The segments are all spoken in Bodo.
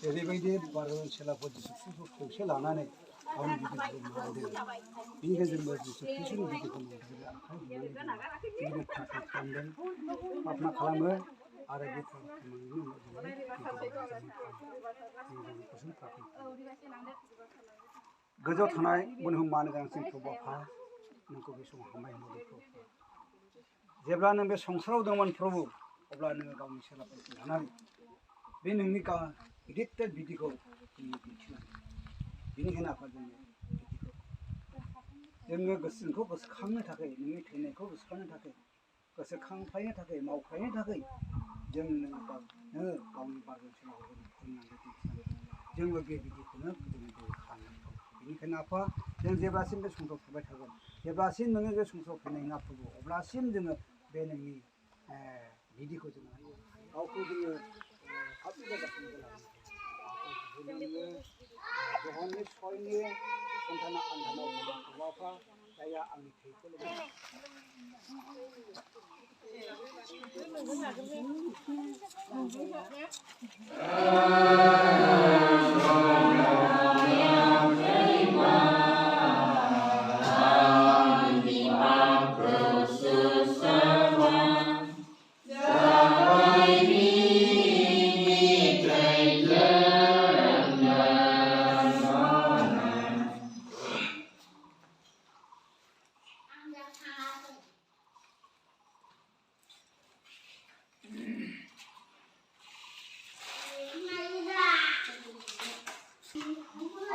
ओरैबायदि बारहुं सेलाफोर जिसुखौ लानानै गावनि गिदिरखौ मावदों बेनिखायनो जोंबो जिसु ख्रिस्टनि गिदिरखौ मावदों आखाइ हमनानै थाखाय खालामदों प्रार्थना खालामो आरो बे खालामनायनि गोजौ थानाय बुहुम मानो गोनां जोंखौ बाफा नोंखौ बे समाव हामबाय होनदों जेब्ला नों बे संसाराव दंमोन प्रभु अब्ला नोङो गावनि सेलाफोरखौ लानानै बे नोंनि गिदिर बिदिखौ दिन्थिनांगौ बेनिखायनो आफा जोङो गोसोखौ गोसोखांनो थाखाय नोंनि थैनायखौ गोसोखांनो थाखाय गोसोखांफायनो थाखाय मावफायनो थाखाय जों नोङो गावनि बारजों सेलाखौ फोरोंनांगौ दिन्थिनांगौ जोंबो बे बिदिखौनो जोङो खालामनांगौ बेनिखायनो आफा जों जेब्लासिम बे संसाराव थाबाय थागोन जेब्लासिम नोङो बे संसाराव फैनाय नङा प्रभु अब्लासिम जोङो बे नोंनि बिदिखौ जोङो गावखौ जोङो साबसिन जायगासिम जहननि सयनि सन्ताना आन्दानाव हौवाफा जायहा आंनि थैखौ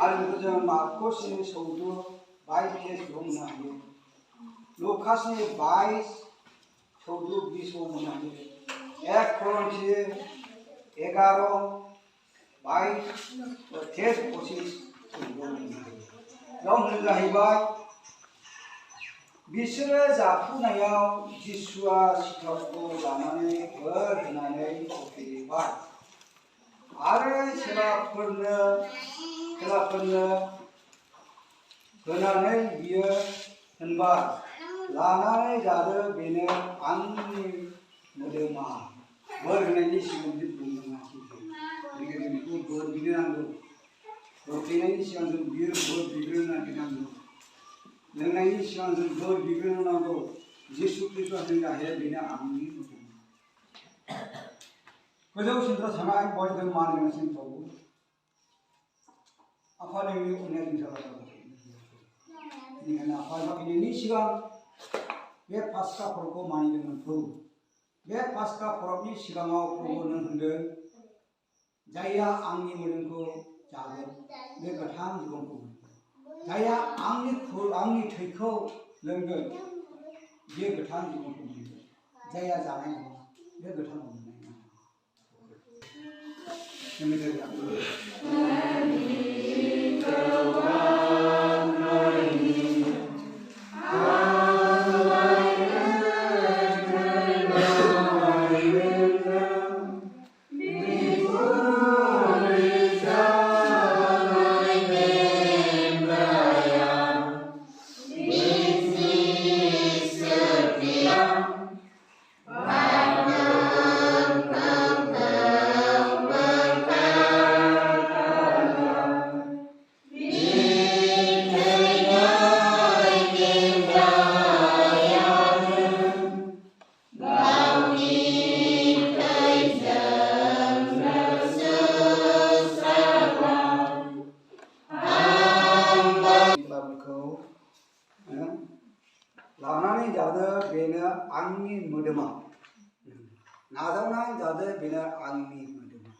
आरो जों मार्कसनि 14:22 बुंनो हायो लुकासनि 22:14-20 बुंनो हायो 1 करिन्थि 11:22-23-25 बुंनो जाहैबाय बिसोरो जाफुनायाव जिसुआ सिथरखौ लानानै बोर होनानै फैबाय आरो सेलाफोरनो खेलाफोरनो होनानै बियो होनबाय लानानै जादो बेनो आंनि मोदोमा बोर होनायनि सिगां जों बुंनो बेनिखायनो बेखौ बोर बिनो नांगौ होफैनायनि सिगां जों बियो बोर बिग्रोनो नागिरनांगौ लोंनायनि सिगां जों बोर बिग्रोनो नांगौ जिसु ख्रिस्टआ जों जाहैयो बेनो आंनि मोदोमा गोजौसिनफ्राव थानाय बयबो मान गोनांसिनफ्रावबो आफा नोंनि अननाया जों जाबाय बेनिखायनो आफा फैनायनि सिगां बे पास्का फोरबोखौ मानिनो बे पास्का फोरबोनि सिगाङाव प्रभुनो होनदों जायहा आंनि मोदोमखौ जागोन बे गोथां जिबनखौ जायहा आंनि थैखौ लोंगोन बे गोथां जिबनखौ मोनगोन जायहा जानाय नङा बे गोथां मोननाय लानानै जादो बेनो आंनि मोदोमा नाजावनानै जादो बेनो आंनि मोदोमा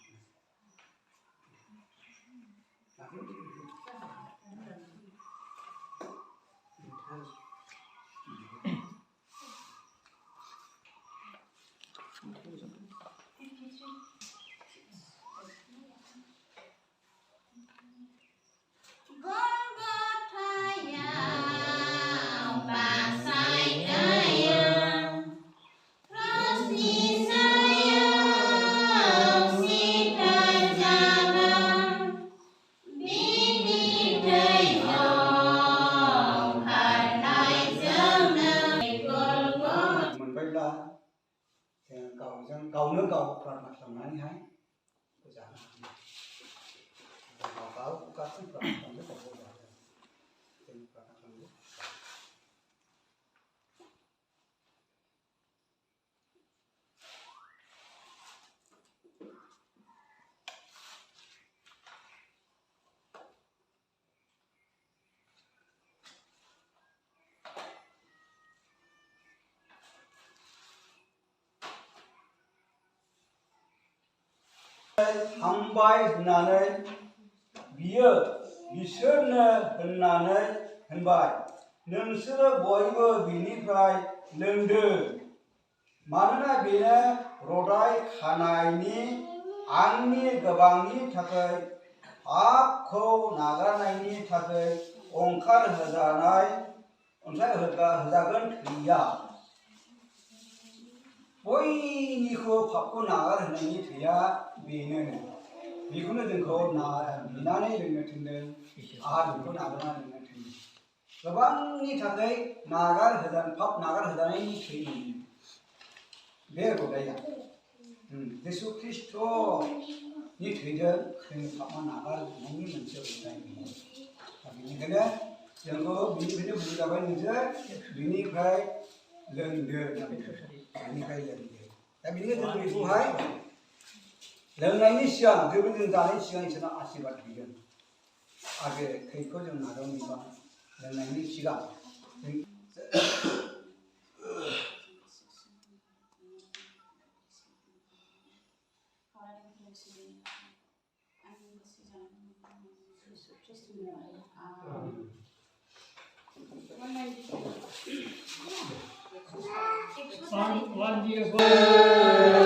गावनो गाव प्रार्थना खालामनानैहाय जानो हायो गाव गासै प्रार्थना खालामनो जों प्रार्थना खालामनो हामबाय होननानै बियो बिसोरनो होननानै होनबाय नोंसोरो बयबो बिनिफ्राय लोंदो मानोना बेनो रदाय खानायनि आंनि गोबांनि थाखाय पापखौ नागारनायनि थाखाय होजागोन थैया बयनिखौ पापखौ नागारहोनायनि थैया बेनो बेखौनो जोंखौ बिनानै लोंनो थिनदों आरो बेखौ नागारनानै लोंनो थिनदों गोबांनि थाखाय पाप नागारहोजानायनि थै मोनो बे रदाया जिसु ख्रिस्टनि थैजों जों पापआ नागारहोनायनि मोनसे रदाय बेनिखायनो जोंखौ बिनिफ्रायनो बुजाबाय नोंसोर बिनिफ्राय लोंदो बेनिफ्राय लोंदो दा बेनिखायनो जों बेखौहाय लोंनायनि सिगां जों जानायनि सिगां इसोरनाव आशीर्बाद बिगोन आरो बे थैखौ जों नाजावनोबा लोंनायनि सिगां One year ago.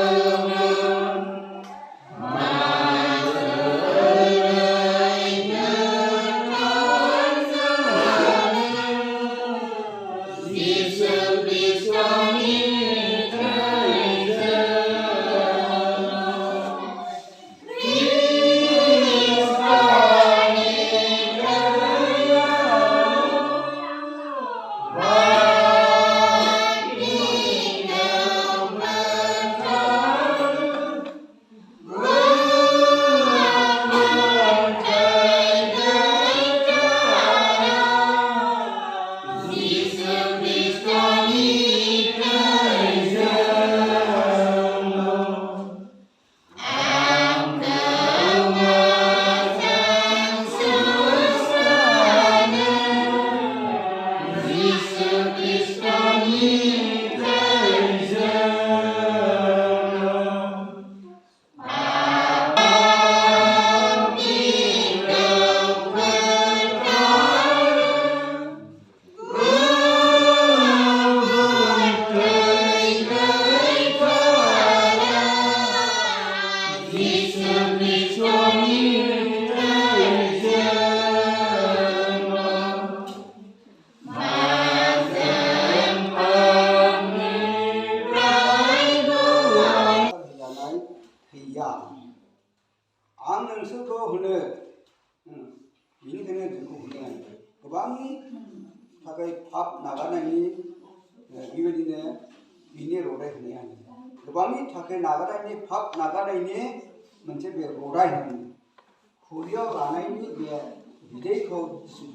होनो बेनिखायनो जोंखौ होनाय गोबांनि थाखाय पाप नागारनायनि बेबायदिनो बिनि रदाय होनाया गोबांनि थाखाय नागारनायनि पाप नागारनायनि मोनसे बे रदाय होनो खुरियाव लानायनि बे बिदैखौ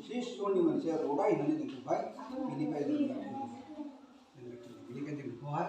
ख्रिस्ट'नि मोनसे रदाय होनो जोंखौहाय बेनिफ्राय जों बेखौहाय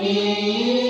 Amen.